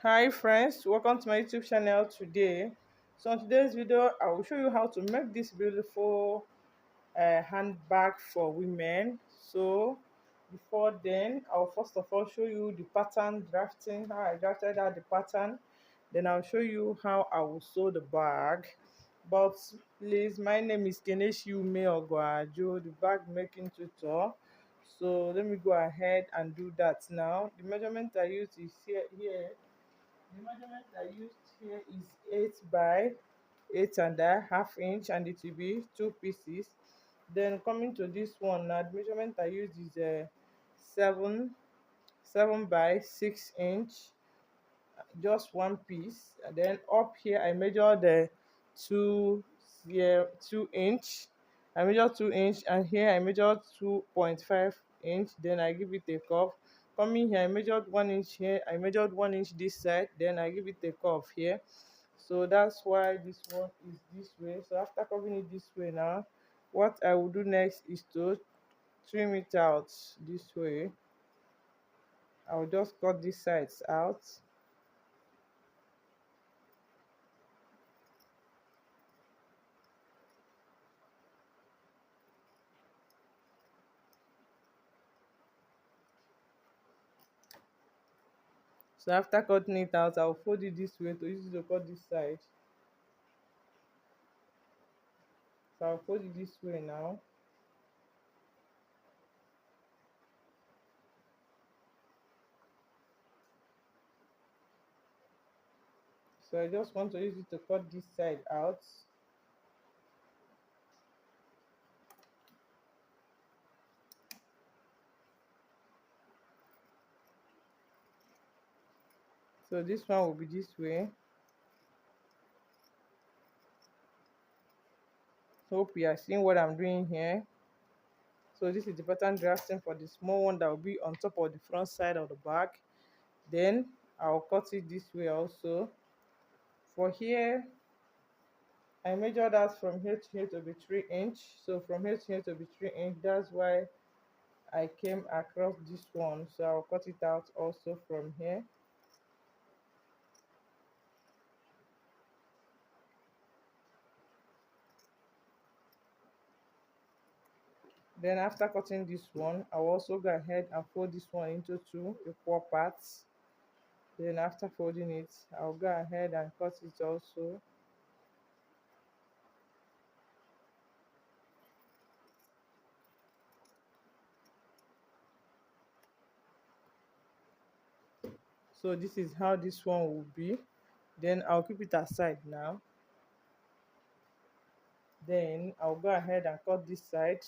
Hi friends, welcome to my YouTube channel today. So in today's video I will show you how to make this beautiful handbag for women. So before then, I'll first of all show you the pattern drafting, how I drafted out the pattern. Then I'll show you how I will sew the bag. But please, my name is Keneshi Ume Ogwajo, the bag making tutor. So let me go ahead and do that now. The measurement I used is here. The measurement I used here is 8 by 8.5 inch, and it will be two pieces. Then coming to this one now, the measurement I used is 7 by 6 inch, just one piece. And then up here I measured the two here 2 inch. I measured 2 inch, and here I measured 2.5 inch. Then I give it a curve. Coming here I measured 1 inch, here I measured 1 inch this side, then I give it a curve here. So that's why this one is this way. So after covering it this way now, what I will do next is to trim it out this way. I'll just cut these sides out. So after cutting it out, I'll fold it this way to use it to cut this side. So I'll fold it this way now. So I just want to use it to cut this side out. So this one will be this way. Hope you are seeing what I'm doing here. So this is the pattern drafting for the small one that will be on top of the front side of the bag. Then I'll cut it this way also. For here, I measured out from here to here to be 3 inch. So from here to here to be 3 inch. That's why I came across this one. So I'll cut it out also from here. Then after cutting this one, I'll also go ahead and fold this one into two equal parts. Then after folding it, I'll go ahead and cut it also. So this is how this one will be. Then I'll keep it aside now. Then I'll go ahead and cut this side.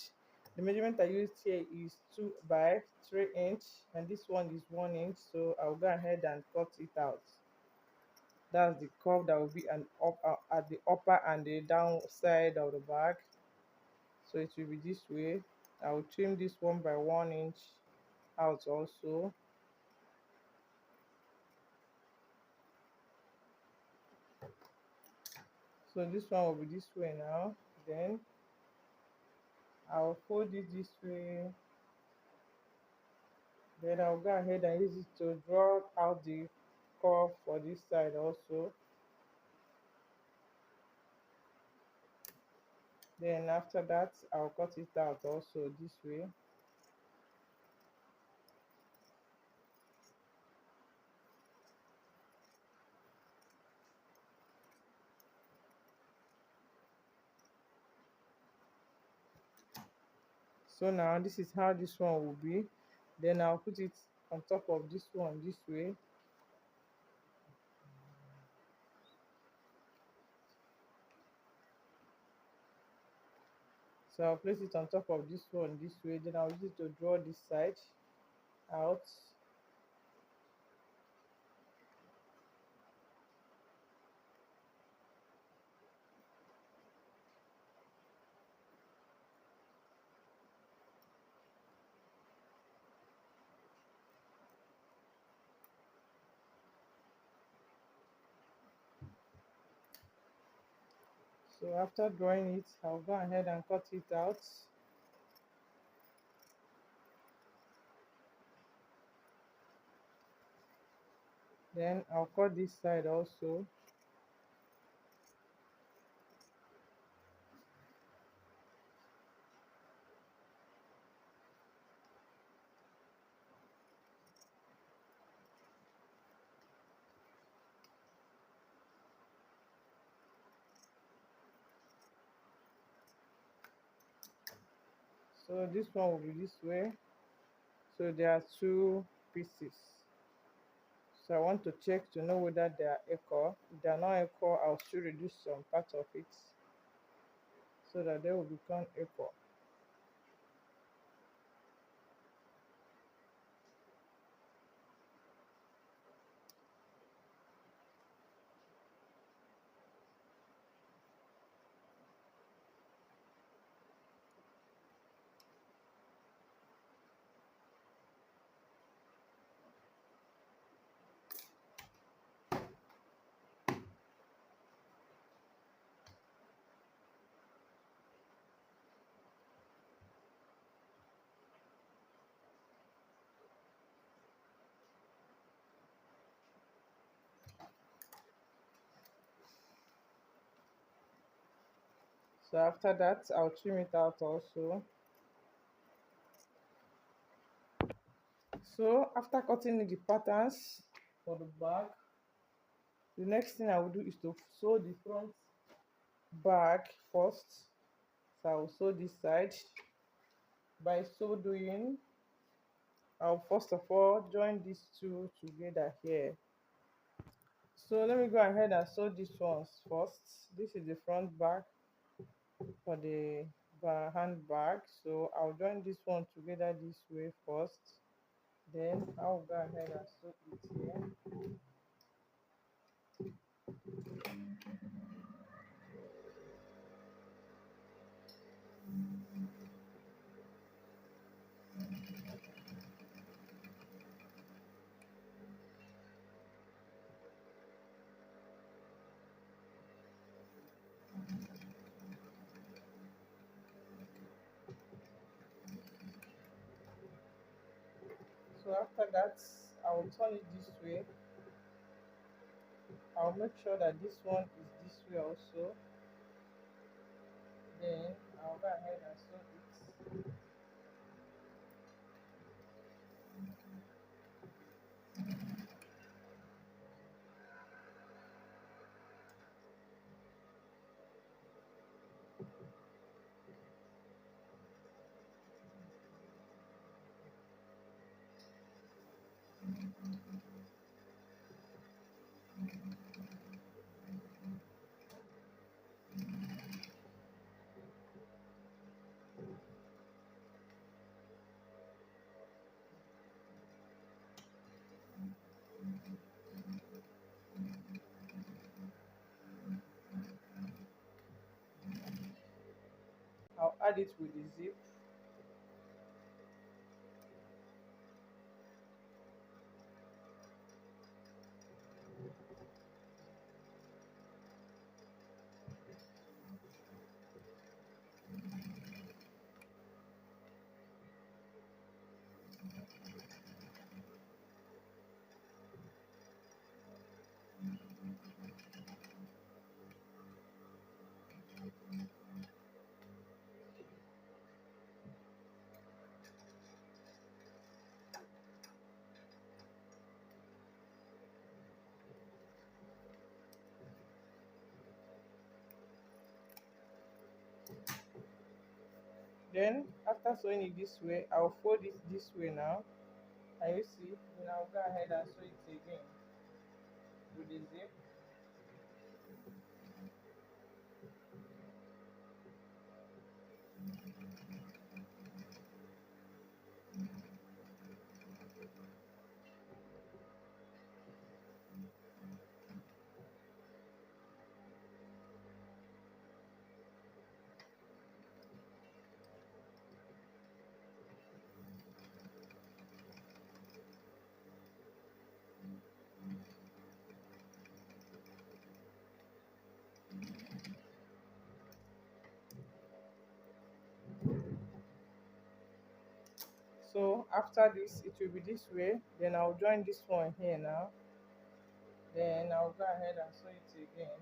The measurement I used here is 2 by 3 inch, and this one is 1 inch. So I'll go ahead and cut it out. That's the curve that will be at the upper and the down side of the bag. So it will be this way. I will trim this one by 1 inch out also. So this one will be this way now. Then I'll fold it this way. Then I'll go ahead and use it to draw out the curve for this side also. Then after that, I'll cut it out also this way. So now this is how this one will be. Then I'll put it on top of this one this way. So I'll place it on top of this one this way. Then I'll use it to draw this side out. So after drawing it, I'll go ahead and cut it out. Then I'll cut this side also. So this one will be this way. So there are two pieces. So I want to check to know whether they are equal. If they are not equal, I'll still reduce some part of it so that they will become equal. So after that, I'll trim it out also. So after cutting the patterns for the bag, the next thing I will do is to sew the front bag first. So I will sew this side. By so doing, I'll first of all join these two together here. So let me go ahead and sew these ones first. This is the front back for the handbag. So I'll join this one together this way first. Then I'll go ahead and sew it here. So after that, I will turn it this way. I'll make sure that this one is this way also. Then I'll go ahead and sew it. I'll add it with the zip. Then after sewing it this way, I'll fold it this way now. And you see, then I'll go ahead and sew it again with the zip. So after this, it will be this way. Then I'll join this one here now. I'll go ahead and sew it again.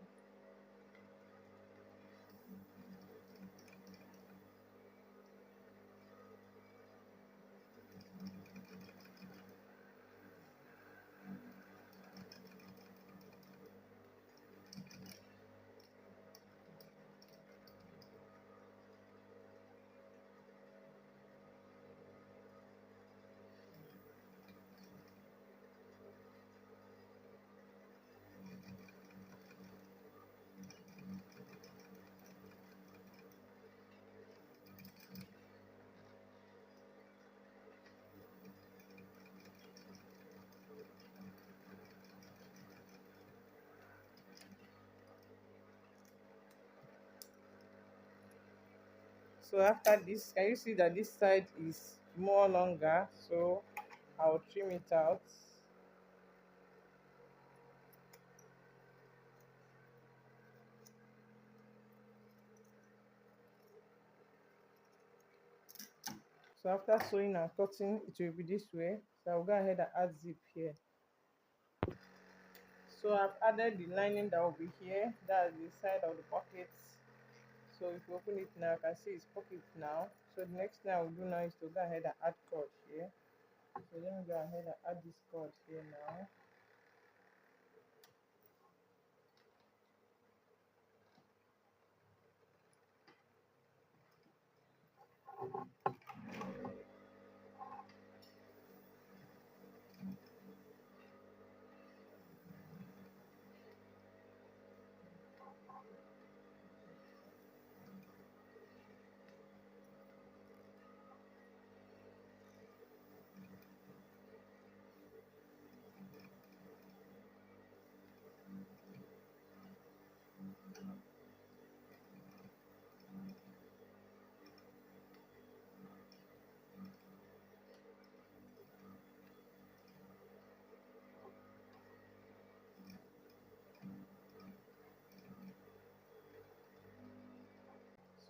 So after this, can you see that this side is more longer? So I'll trim it out. So after sewing and cutting, it will be this way. So I'll go ahead and add zip here. So I've added the lining that will be here. That's the side of the pocket. So if you open it now, you can see it's pocket now. So the next thing I will do now is to go ahead and add cord here. So let me go ahead and add this cord here now.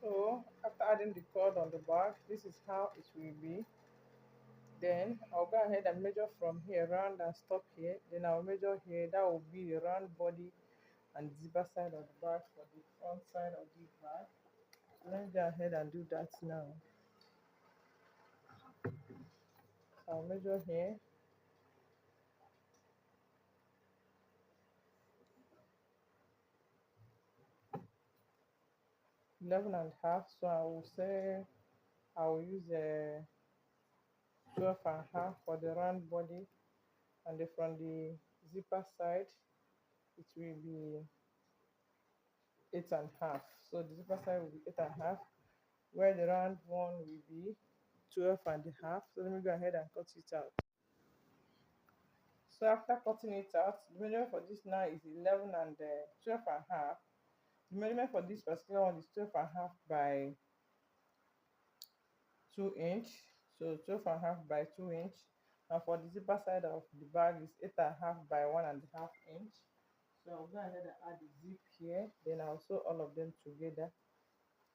So after adding the cord on the back, this is how it will be. Then I'll go ahead and measure from here round and stop here. Then I'll measure here. That will be the round body and the zipper side of the bag for the front side of the bag. So let me go ahead and do that now. So I'll measure here. 11 and a half. So I will say I will use a 12 and a half for the round body, and then from the zipper side it will be 8 and a half. So the zipper side will be 8 and a half, where the round one will be 12 and a half. So let me go ahead and cut it out. So after cutting it out, the measurement for this now is 11 and 12 and a half. The measurement for this particular one is 12 and a half by 2 inch. So 12 and a half by 2 inch. And for the zipper side of the bag is 8 and a half by 1.5 inch. So I'll go ahead and add the zip here. Then I'll sew all of them together.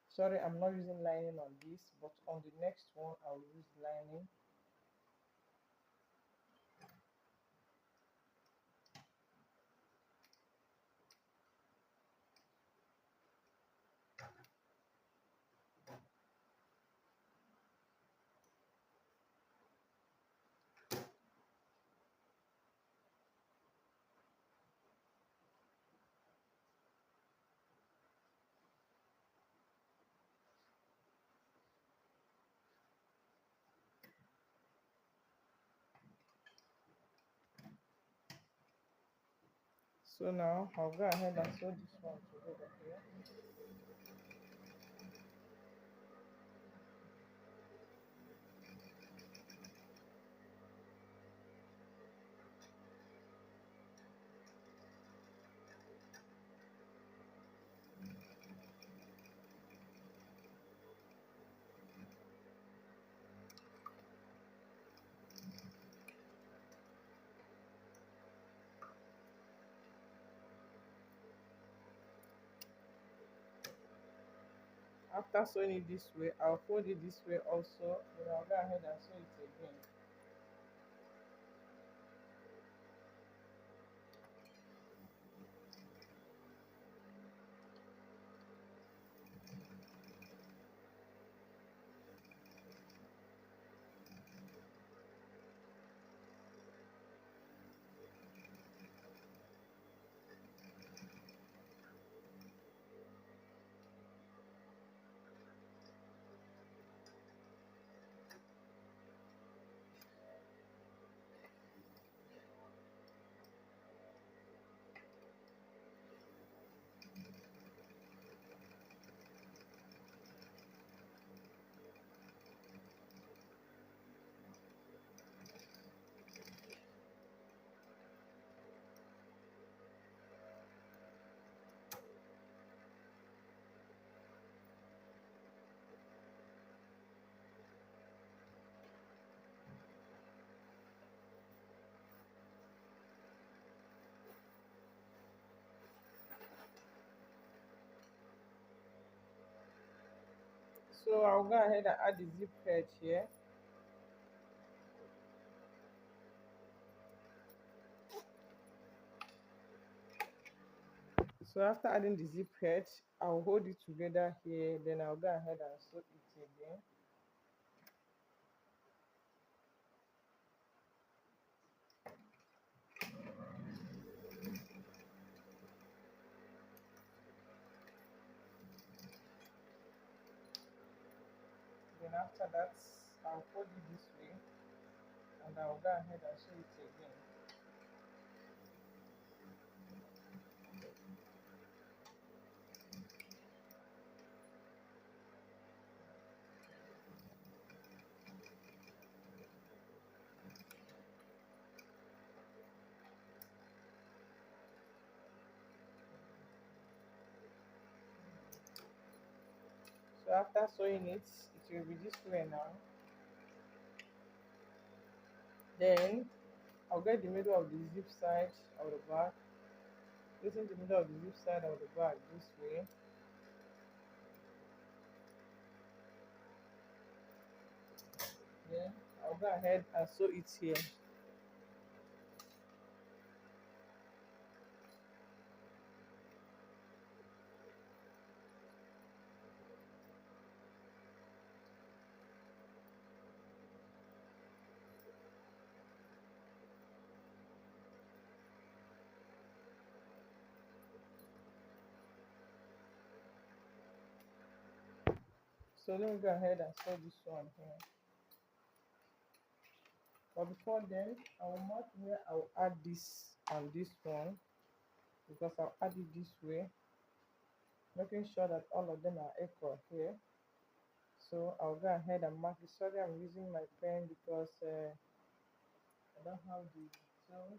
Sorry, I'm not using lining on this, but on the next one I'll use lining. So now I'll go ahead and sew this one together here. After sewing it this way, I'll fold it this way also. Then I'll go ahead and sew it again. So I'll go ahead and add the zip head here. So after adding the zip head, I'll hold it together here, then I'll go ahead and sew it again. Then after that, I'll fold it this way and I'll go ahead and sew it again. So after sewing it, it will be this way now. Then I'll get the middle of the zip side of the back, placing the middle of the zip side of the back this way. Then I'll go ahead and sew it here. So let me go ahead and sew this one here. But before then, I will mark where I will add this and this one, because I'll add it this way, making sure that all of them are equal here. So I'll go ahead and mark it. Sorry, I'm using my pen because I don't have the tool.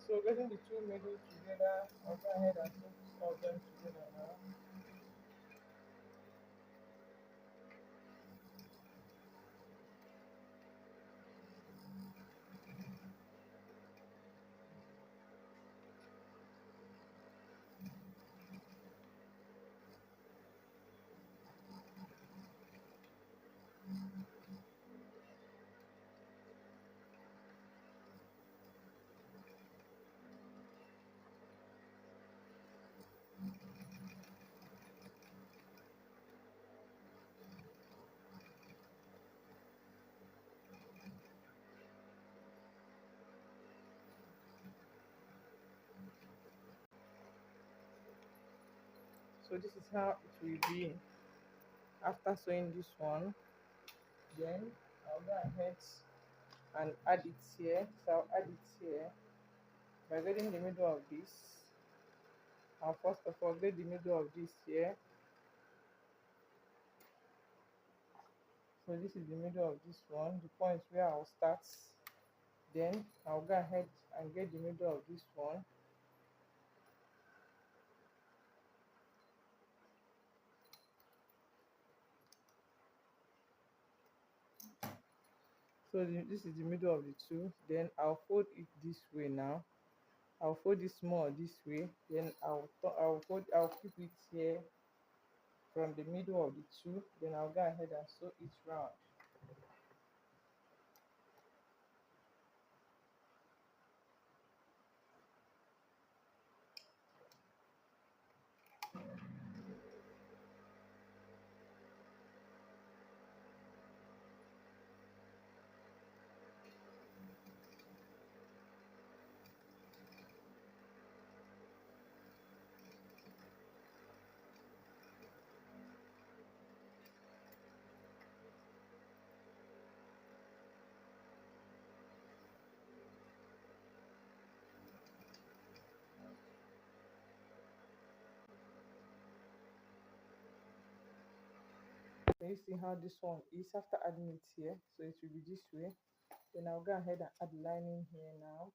So getting the two middle together, I'll go ahead and sew them together now. So this is how it will be after sewing this one. Then I'll go ahead and add it here. So I'll add it here by getting the middle of this. I'll first of all get the middle of this here. So this is the middle of this one, the point where I'll start. Then I'll go ahead and get the middle of this one. So this is the middle of the two. Then I'll fold it this way now. I'll fold this more this way. Then I'll keep it here from the middle of the two. Then I'll go ahead and sew it round. Can you see how this one is after adding it here? So it will be this way. Then I'll go ahead and add lining here now.